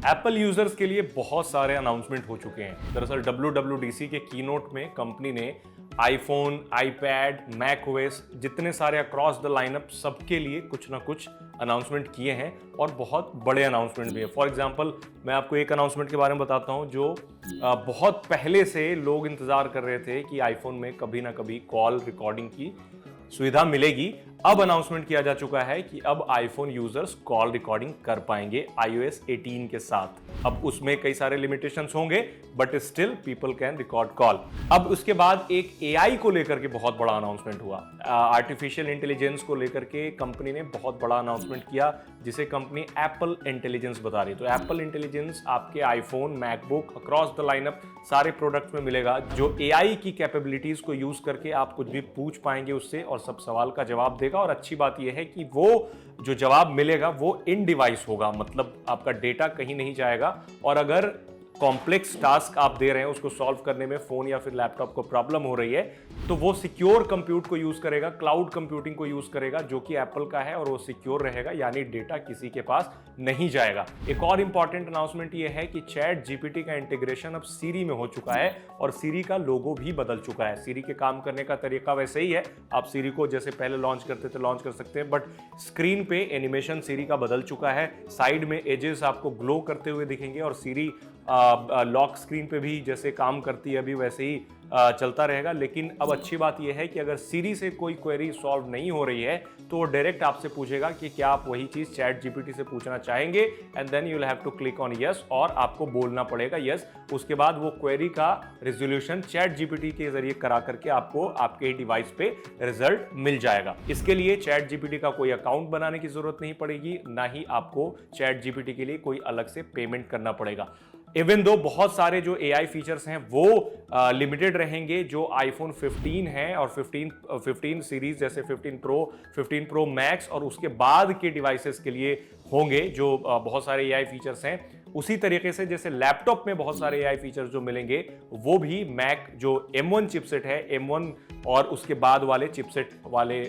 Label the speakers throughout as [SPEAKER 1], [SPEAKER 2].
[SPEAKER 1] Apple users के लिए बहुत सारे अनाउंसमेंट हो चुके हैं। दरअसल WWDC के कीनोट में कंपनी ने आईफोन, आईपैड, मैक ओएस जितने सारे अक्रॉस द लाइनअप सबके लिए कुछ ना कुछ अनाउंसमेंट किए हैं और बहुत बड़े अनाउंसमेंट भी है। फॉर एग्जांपल मैं आपको एक अनाउंसमेंट के बारे में बताता हूं जो बहुत पहले से लोग इंतजार कर रहे थे कि आईफोन में कभी ना कभी कॉल रिकॉर्डिंग की सुविधा मिलेगी। अब अनाउंसमेंट किया जा चुका है कि अब आईफोन यूजर्स कॉल रिकॉर्डिंग कर पाएंगे iOS 18 के साथ। अब उसमें कई सारे लिमिटेशंस होंगे but still people can record call. अब उसके बाद एक AI को लेकर के बहुत बड़ा अनाउंसमेंट हुआ। आर्टिफिशियल इंटेलिजेंस को लेकर के कंपनी ने बहुत बड़ा अनाउंसमेंट किया जिसे कंपनी एप्पल इंटेलिजेंस बता रही है। तो एप्पल इंटेलिजेंस आपके iPhone, MacBook, across the lineup सारे प्रोडक्ट्स में मिलेगा, जो AI की कैपेबिलिटीज को यूज करके आप कुछ भी पूछ पाएंगे उससे और सब सवाल का जवाब देगा। और अच्छी बात यह है कि वो जो जवाब मिलेगा वो इन डिवाइस होगा, मतलब आपका डेटा कहीं नहीं जाएगा। और अगर कॉम्प्लेक्स टास्क आप दे रहे हैं उसको सॉल्व करने में फोन या फिर लैपटॉप को प्रॉब्लम हो रही है तो वो सिक्योर कंप्यूट को यूज करेगा, क्लाउड कंप्यूटिंग को यूज करेगा जो कि एप्पल का है और वो सिक्योर रहेगा, यानी डेटा किसी के पास नहीं जाएगा। एक और इंपॉर्टेंट अनाउंसमेंट ये है कि चैट जीपीटी का इंटीग्रेशन अब सीरी में हो चुका है और सीरी का लोगो भी बदल चुका है। सीरी के काम करने का तरीका वैसे ही है, आप सीरी को जैसे पहले लॉन्च करते थे लॉन्च कर सकते हैं, बट स्क्रीन पे एनिमेशन सीरी का बदल चुका है। साइड में एजेस आपको ग्लो करते हुए दिखेंगे और सीरी लॉक स्क्रीन पे भी जैसे काम करती है अभी वैसे ही चलता रहेगा। लेकिन अब अच्छी बात यह है कि अगर सीरी से कोई क्वेरी सॉल्व नहीं हो रही है तो वो डायरेक्ट आपसे पूछेगा कि क्या आप वही चीज चैट जीपीटी से पूछना चाहेंगे, and then you will have to click on yes और आपको बोलना पड़ेगा यस। उसके बाद वो क्वेरी का रिजोल्यूशन चैट जीपीटी के जरिए करा करके आपको आपके डिवाइस पे रिजल्ट मिल जाएगा। इसके लिए चैट जीपीटी का कोई अकाउंट बनाने की जरूरत नहीं पड़ेगी, ना ही आपको चैट जीपीटी के लिए कोई अलग से पेमेंट करना पड़ेगा। इवन दो बहुत सारे जो AI फीचर्स हैं वो लिमिटेड रहेंगे, जो आईफोन 15 है और 15 सीरीज जैसे 15 प्रो मैक्स और उसके बाद के डिवाइसेस के लिए होंगे, जो बहुत सारे AI फीचर्स हैं। उसी तरीके से जैसे लैपटॉप में बहुत सारे AI फीचर्स जो मिलेंगे वो भी मैक जो M1 चिपसेट है, M1 और उसके बाद वाले चिपसेट वाले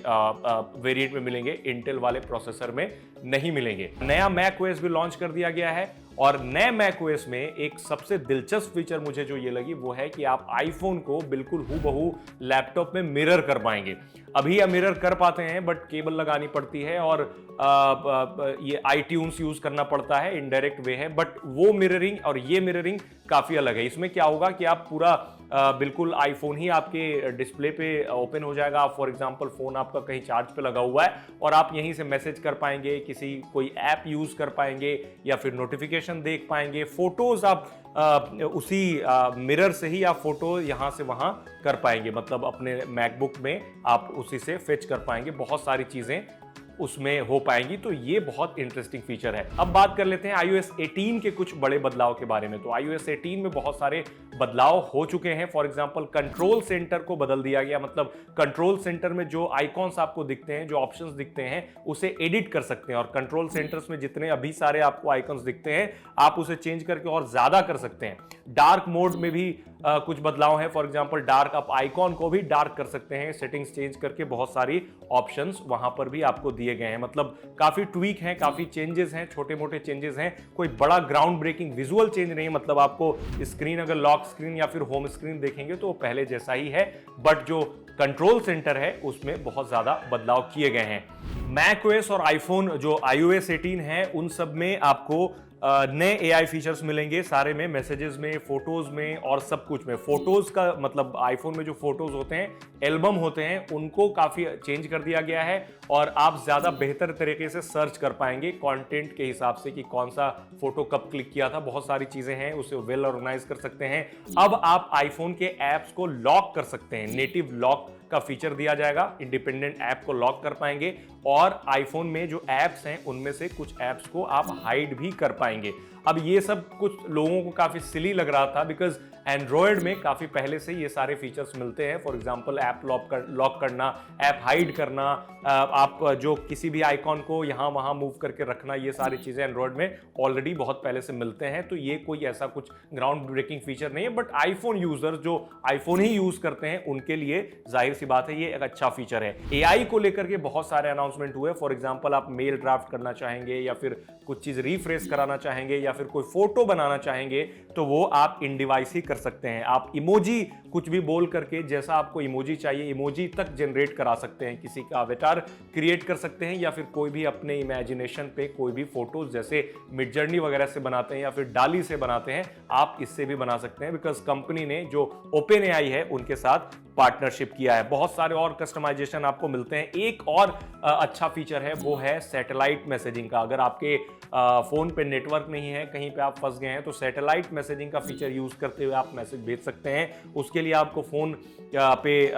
[SPEAKER 1] वेरिएंट में मिलेंगे, इंटेल वाले प्रोसेसर में नहीं मिलेंगे। नया मैक OS भी लॉन्च कर दिया गया है और नए मैक OS में एक सबसे दिलचस्प फीचर मुझे जो ये लगी वो है कि आप आईफोन को बिल्कुल हूबहू लैपटॉप में मिरर कर पाएंगे। अभी आप मिरर कर पाते हैं बट केबल लगानी पड़ती है और ये iTunes यूज करना पड़ता है, इनडायरेक्ट वे है, बट वो मिररिंग और ये मिररिंग काफी अलग है। इसमें क्या होगा कि आप पूरा बिल्कुल आईफोन ही आपके डिस्प्ले पे ओपन हो जाएगा। आप फॉर एग्जांपल फोन आपका कहीं चार्ज पे लगा हुआ है और आप यहीं से मैसेज कर पाएंगे, किसी कोई ऐप यूज कर पाएंगे या फिर नोटिफिकेशन देख पाएंगे, फोटोज आप उसी मिरर से ही आप फोटो यहां से वहां कर पाएंगे, मतलब अपने मैकबुक में आप उसी से फेच कर पाएंगे, बहुत सारी चीजें उसमें हो पाएंगी। तो ये बहुत इंटरेस्टिंग फीचर है। अब बात कर लेते हैं iOS 18 के कुछ बड़े बदलाव के बारे में। तो iOS 18 में बहुत सारे बदलाव हो चुके हैं। फॉर एग्जांपल कंट्रोल सेंटर को बदल दिया गया, मतलब कंट्रोल सेंटर में जो आइकॉन्स आपको दिखते हैं, जो ऑप्शंस दिखते हैं, उसे एडिट कर सकते हैं। और कंट्रोल सेंटर्स में जितने अभी सारे आपको आइकॉन्स दिखते हैं आप उसे चेंज करके और ज्यादा कर सकते हैं। डार्क मोड में भी कुछ बदलाव है। फॉर एग्जांपल डार्क, आप आइकॉन को भी डार्क कर सकते हैं सेटिंग्स चेंज करके, बहुत सारी ऑप्शंस वहां पर भी आपको दिए गए हैं। मतलब काफी ट्वीक हैं, काफी चेंजेस हैं, छोटे मोटे चेंजेस हैं, कोई बड़ा ग्राउंड ब्रेकिंग विजुअल चेंज नहीं। मतलब आपको स्क्रीन अगर लॉक स्क्रीन या फिर होम स्क्रीन देखेंगे तो पहले जैसा ही है, बट जो कंट्रोल सेंटर है उसमें बहुत ज्यादा बदलाव किए गए हैं। मैक OS और आईफोन जो iOS 18 है उन सब में आपको नए AI फीचर्स मिलेंगे, सारे में, मैसेजेस में, फोटोज में और सब कुछ में। फोटोज का मतलब आईफोन में जो फोटोज होते हैं, एल्बम होते हैं, उनको काफी चेंज कर दिया गया है और आप ज्यादा बेहतर तरीके से सर्च कर पाएंगे कंटेंट के हिसाब से कि कौन सा फोटो कब क्लिक किया था। बहुत सारी चीजें हैं, उसे वेल ऑर्गेनाइज कर सकते हैं। अब आप आईफोन के ऐप्स को लॉक कर सकते हैं, नेटिव लॉक का फीचर दिया जाएगा, इंडिपेंडेंट ऐप को लॉक कर पाएंगे और आईफोन में जो ऐप्स हैं उनमें से कुछ ऐप्स को आप हाइड भी कर पाएंगे। अब ये सब कुछ लोगों को काफी सिली लग रहा था बिकॉज एंड्रॉयड में काफ़ी पहले से ये सारे फीचर्स मिलते हैं। फॉर एग्जांपल ऐप लॉक करना, ऐप हाइड करना, आप जो किसी भी आइकॉन को यहाँ वहाँ मूव करके रखना, ये सारी चीज़ें एंड्रॉयड में ऑलरेडी बहुत पहले से मिलते हैं। तो ये कोई ऐसा कुछ ग्राउंड ब्रेकिंग फीचर नहीं है, बट आईफोन यूजर जो आईफोन ही यूज करते हैं उनके लिए जाहिर सी बात है ये एक अच्छा फीचर है। एआई को लेकर के बहुत सारे अनाउंसमेंट हुए। फॉर एग्जांपल आप मेल ड्राफ्ट करना चाहेंगे या फिर कुछ चीज रिफ्रेश कराना चाहेंगे या फिर कोई फोटो बनाना चाहेंगे तो वो आप इन डिवाइस ही कर सकते हैं। आप इमोजी कुछ भी बोल करके, जैसा आपको इमोजी चाहिए इमोजी तक जनरेट करा सकते हैं, किसी का अवतार क्रिएट कर सकते हैं या फिर कोई भी अपने इमेजिनेशन पे कोई भी फोटोज जैसे मिड जर्नी वगैरह से बनाते हैं या फिर डाली से बनाते हैं, आप इससे भी बना सकते हैं। बिकॉज कंपनी ने जो ओपन एआई है उनके साथ पार्टनरशिप किया है। बहुत सारे और कस्टमाइजेशन आपको मिलते हैं। एक और अच्छा फीचर है वो है सैटेलाइट मैसेजिंग का। अगर आपके फोन पे नेटवर्क नहीं है, कहीं पे आप फंस गए हैं, तो सैटेलाइट मैसेजिंग का फीचर यूज करते हुए आप मैसेज भेज सकते हैं। उसके लिए आपको फोन पे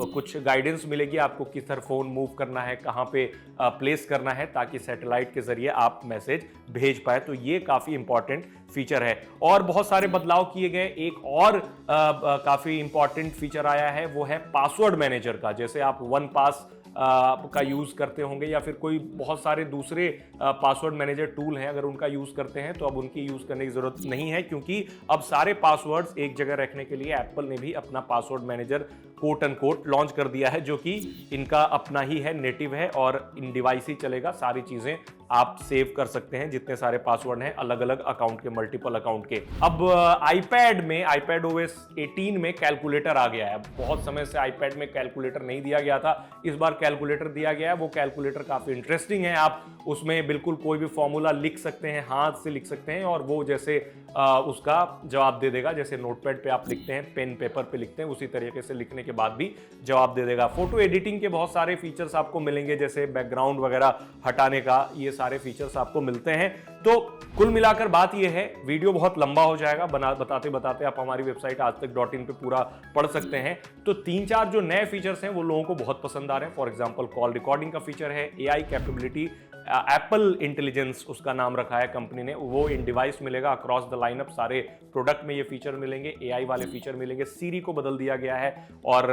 [SPEAKER 1] कुछ गाइडेंस मिलेगी, आपको किस तरह फोन मूव करना है, कहां पे प्लेस करना है, ताकि सैटेलाइट के जरिए आप मैसेज भेज पाए। तो ये काफी इंपॉर्टेंट फीचर है। और बहुत सारे बदलाव किए गए। एक और काफी इंपॉर्टेंट फीचर आया है वो है पासवर्ड मैनेजर का। जैसे आप वन पास का यूज करते होंगे या फिर कोई बहुत सारे दूसरे पासवर्ड मैनेजर टूल हैं, अगर उनका यूज करते हैं तो अब उनकी यूज करने की जरूरत नहीं है, क्योंकि अब सारे पासवर्ड्स एक जगह रखने के लिए एप्पल ने भी अपना password manager quote and quote launch कर दिया है, जो कि इनका अपना ही है, नेटिव है और इन डिवाइस ही चलेगा। सारी चीजें आप सेव कर सकते हैं, जितने सारे पासवर्ड हैं अलग अलग अकाउंट के, मल्टीपल अकाउंट के। अब आईपैड में, आईपैड ओएस 18 में कैलकुलेटर आ गया है। बहुत समय से आईपैड में कैलकुलेटर नहीं दिया गया था, इस बार कैलकुलेटर दिया गया है। वो कैलकुलेटर काफी इंटरेस्टिंग है। आप उसमें बिल्कुल कोई भी फॉर्मूला लिख सकते हैं, हाथ से लिख सकते हैं और वो जैसे उसका जवाब दे देगा। जैसे नोटपैड पे आप लिखते हैं, पेन पेपर पे लिखते हैं, उसी तरीके से लिखने के बाद भी जवाब दे देगा। फोटो एडिटिंग के बहुत सारे फीचर्स आपको मिलेंगे, जैसे बैकग्राउंड वगैरह हटाने का, ये सारे फीचर्स आपको मिलते हैं। तो कुल मिलाकर बात ये है, वीडियो बहुत लंबा हो जाएगा, बताते बताते आप हमारी वेबसाइट आजतक.in पे पूरा पढ़ सकते हैं। तो 3-4 जो नए फीचर्स हैं वो लोगों को बहुत पसंद आ रहे हैं। फॉर एग्जांपल कॉल रिकॉर्डिंग का फीचर है, एआई कैपेबिलिटी, एप्पल इंटेलिजेंस उसका नाम रखा है कंपनी ने, वो इन डिवाइस मिलेगा अक्रॉस द लाइनअप। सारे प्रोडक्ट में ये फीचर मिलेंगे, एआई वाले फीचर मिलेंगे। सीरी को बदल दिया गया है और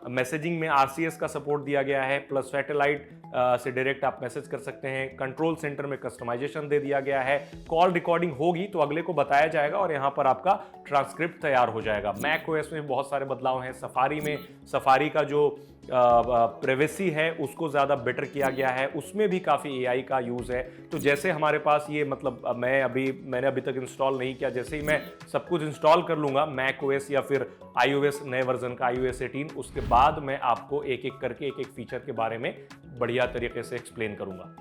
[SPEAKER 1] मैसेजिंग में आरसीएस का सपोर्ट दिया गया है, प्लस सैटेलाइट से डायरेक्ट आप मैसेज कर सकते हैं। कंट्रोल सेंटर में कस्टमाइजेशन दे दिया गया है। कॉल रिकॉर्डिंग होगी तो अगले को बताया जाएगा और यहाँ पर आपका ट्रांसक्रिप्ट तैयार हो जाएगा। मैक ओएस में बहुत सारे बदलाव हैं। सफारी में, सफारी का जो प्राइवेसी है उसको ज़्यादा बेटर किया गया है, उसमें भी काफ़ी एआई का यूज़ है। तो जैसे हमारे पास ये, मतलब मैंने अभी तक इंस्टॉल नहीं किया, जैसे ही मैं सब कुछ इंस्टॉल कर लूँगा मैक ओएस या फिर आईओएस नए वर्जन का iOS 18, उसके बाद मैं आपको एक एक करके एक एक फीचर के बारे में बढ़िया तरीके से एक्सप्लेन करूँगा।